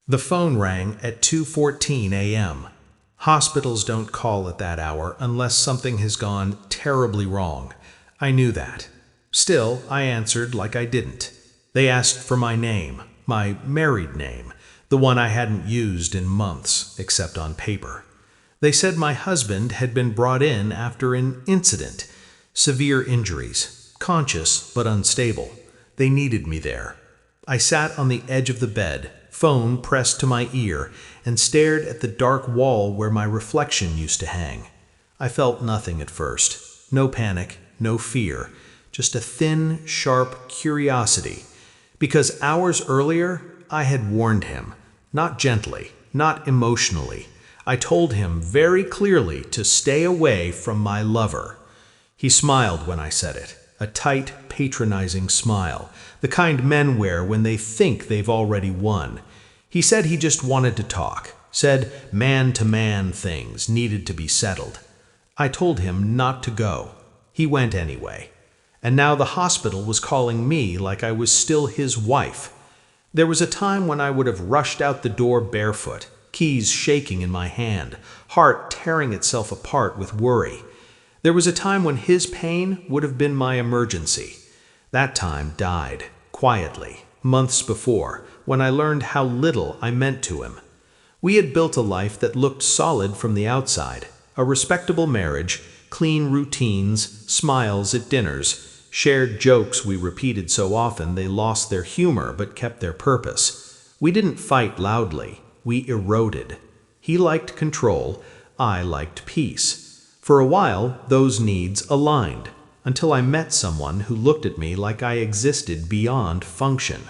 The phone rang at 2:14 a.m. Hospitals don't call at that hour unless something has gone terribly wrong. I knew that. Still, I answered like I didn't. They asked for my name, my married name, the one I hadn't used in months, except on paper. They said my husband had been brought in after an incident, severe injuries, conscious but unstable. They needed me there. I sat on the edge of the bed, phone pressed to my ear, and stared at the dark wall where my reflection used to hang. I felt nothing at first. No panic, no fear, just a thin, sharp curiosity. Because hours earlier, I had warned him, not gently, not emotionally. I told him very clearly to stay away from my lover. He smiled when I said it, a tight, patronizing smile, the kind men wear when they think they've already won. He said he just wanted to talk, said man-to-man things needed to be settled. I told him not to go. He went anyway. And now the hospital was calling me like I was still his wife. There was a time when I would have rushed out the door barefoot, keys shaking in my hand, heart tearing itself apart with worry. There was a time when his pain would have been my emergency. That time died, quietly, months before, when I learned how little I meant to him. We had built a life that looked solid from the outside, a respectable marriage, clean routines, smiles at dinners, shared jokes we repeated so often they lost their humor but kept their purpose. We didn't fight loudly, we eroded. He liked control, I liked peace. For a while, those needs aligned, until I met someone who looked at me like I existed beyond function.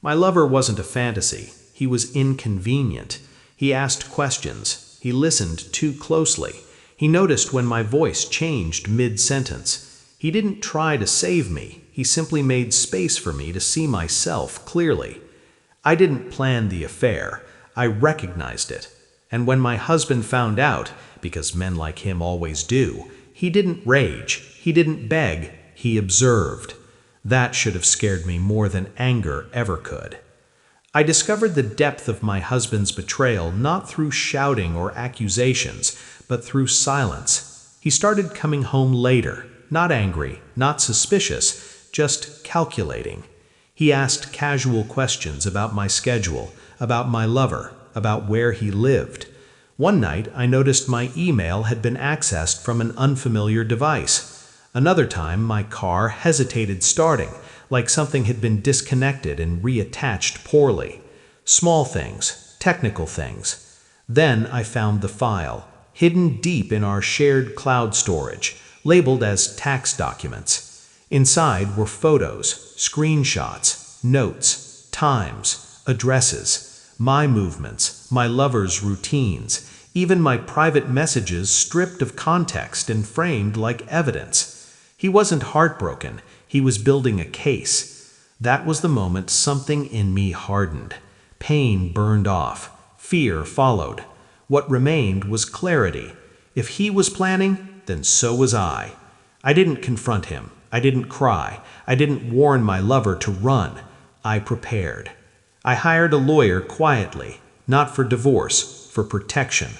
My lover wasn't a fantasy. He was inconvenient. He asked questions. He listened too closely. He noticed when my voice changed mid-sentence. He didn't try to save me. He simply made space for me to see myself clearly. I didn't plan the affair. I recognized it. And when my husband found out, because men like him always do, he didn't rage, he didn't beg, he observed. That should have scared me more than anger ever could. I discovered the depth of my husband's betrayal not through shouting or accusations, but through silence. He started coming home later, not angry, not suspicious, just calculating. He asked casual questions about my schedule, about my lover, about where he lived. One night, I noticed my email had been accessed from an unfamiliar device. Another time, my car hesitated starting, like something had been disconnected and reattached poorly. Small things, technical things. Then I found the file, hidden deep in our shared cloud storage, labeled as tax documents. Inside were photos, screenshots, notes, times, addresses, my movements, my lover's routines, even my private messages stripped of context and framed like evidence. He wasn't heartbroken, he was building a case. That was the moment something in me hardened. Pain burned off, fear followed. What remained was clarity. If he was planning, then so was I. I didn't confront him, I didn't cry, I didn't warn my lover to run. I prepared. I hired a lawyer quietly, not for divorce, for protection.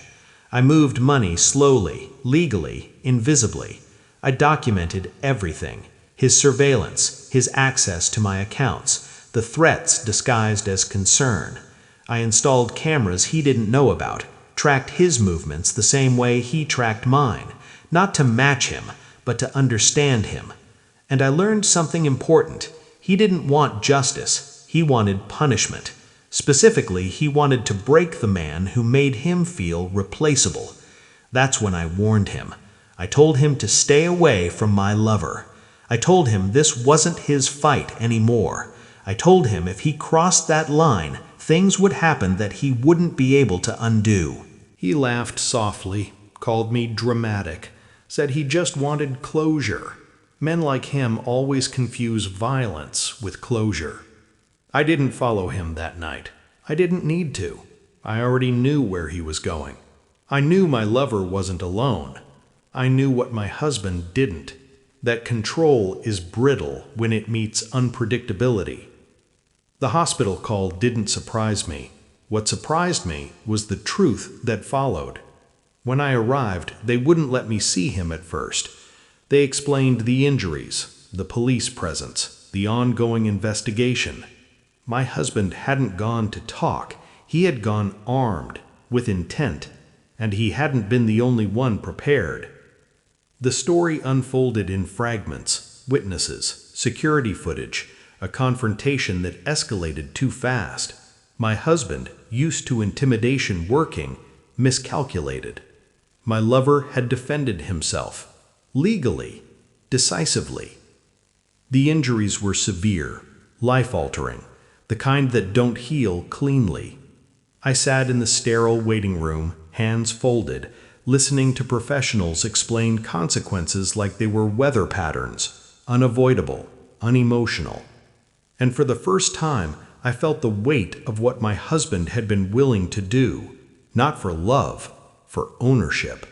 I moved money slowly, legally, invisibly. I documented everything, his surveillance, his access to my accounts, the threats disguised as concern. I installed cameras he didn't know about, tracked his movements the same way he tracked mine, not to match him, but to understand him. And I learned something important. He didn't want justice. He wanted punishment. Specifically, he wanted to break the man who made him feel replaceable. That's when I warned him. I told him to stay away from my lover. I told him this wasn't his fight anymore. I told him if he crossed that line, things would happen that he wouldn't be able to undo. He laughed softly, called me dramatic, said he just wanted closure. Men like him always confuse violence with closure. I didn't follow him that night. I didn't need to. I already knew where he was going. I knew my lover wasn't alone. I knew what my husband didn't, that control is brittle when it meets unpredictability. The hospital call didn't surprise me. What surprised me was the truth that followed. When I arrived, they wouldn't let me see him at first. They explained the injuries, the police presence, the ongoing investigation. My husband hadn't gone to talk. He had gone armed, with intent, and he hadn't been the only one prepared. The story unfolded in fragments, witnesses, security footage, a confrontation that escalated too fast. My husband, used to intimidation working, miscalculated. My lover had defended himself, legally, decisively. The injuries were severe, life-altering, the kind that don't heal cleanly. I sat in the sterile waiting room, hands folded, listening to professionals explain consequences like they were weather patterns, unavoidable, unemotional. And for the first time, I felt the weight of what my husband had been willing to do, not for love, for ownership.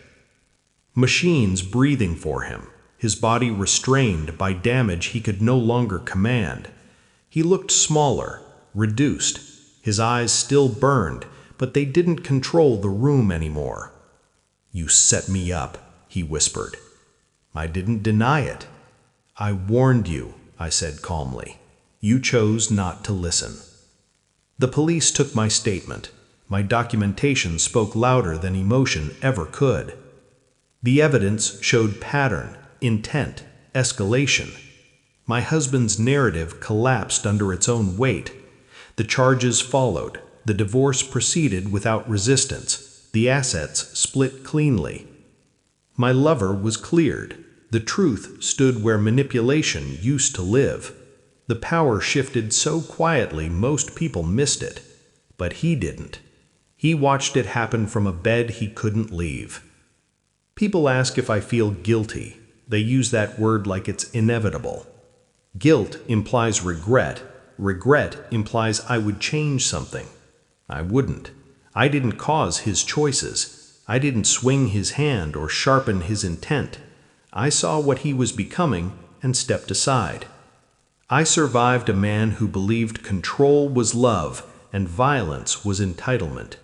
Machines breathing for him, his body restrained by damage he could no longer command. He looked smaller, reduced. His eyes still burned, but they didn't control the room anymore. "You set me up," he whispered. I didn't deny it. "I warned you," I said calmly. "You chose not to listen." The police took my statement. My documentation spoke louder than emotion ever could. The evidence showed pattern, intent, escalation. My husband's narrative collapsed under its own weight. The charges followed. The divorce proceeded without resistance. The assets split cleanly. My lover was cleared. The truth stood where manipulation used to live. The power shifted so quietly most people missed it. But he didn't. He watched it happen from a bed he couldn't leave. People ask if I feel guilty. They use that word like it's inevitable. Guilt implies regret. Regret implies I would change something. I wouldn't. I didn't cause his choices. I didn't swing his hand or sharpen his intent. I saw what he was becoming and stepped aside. I survived a man who believed control was love and violence was entitlement.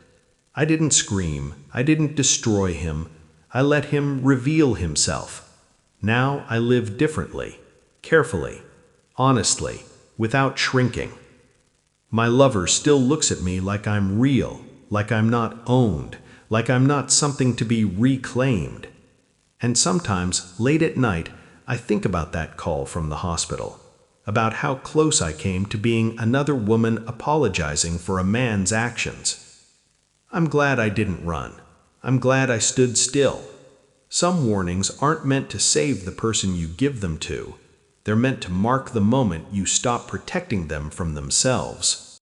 I didn't scream. I didn't destroy him. I let him reveal himself. Now I live differently, carefully, honestly, without shrinking. My lover still looks at me like I'm real, like I'm not owned, like I'm not something to be reclaimed. And sometimes, late at night, I think about that call from the hospital, about how close I came to being another woman apologizing for a man's actions. I'm glad I didn't run. I'm glad I stood still. Some warnings aren't meant to save the person you give them to. They're meant to mark the moment you stop protecting them from themselves.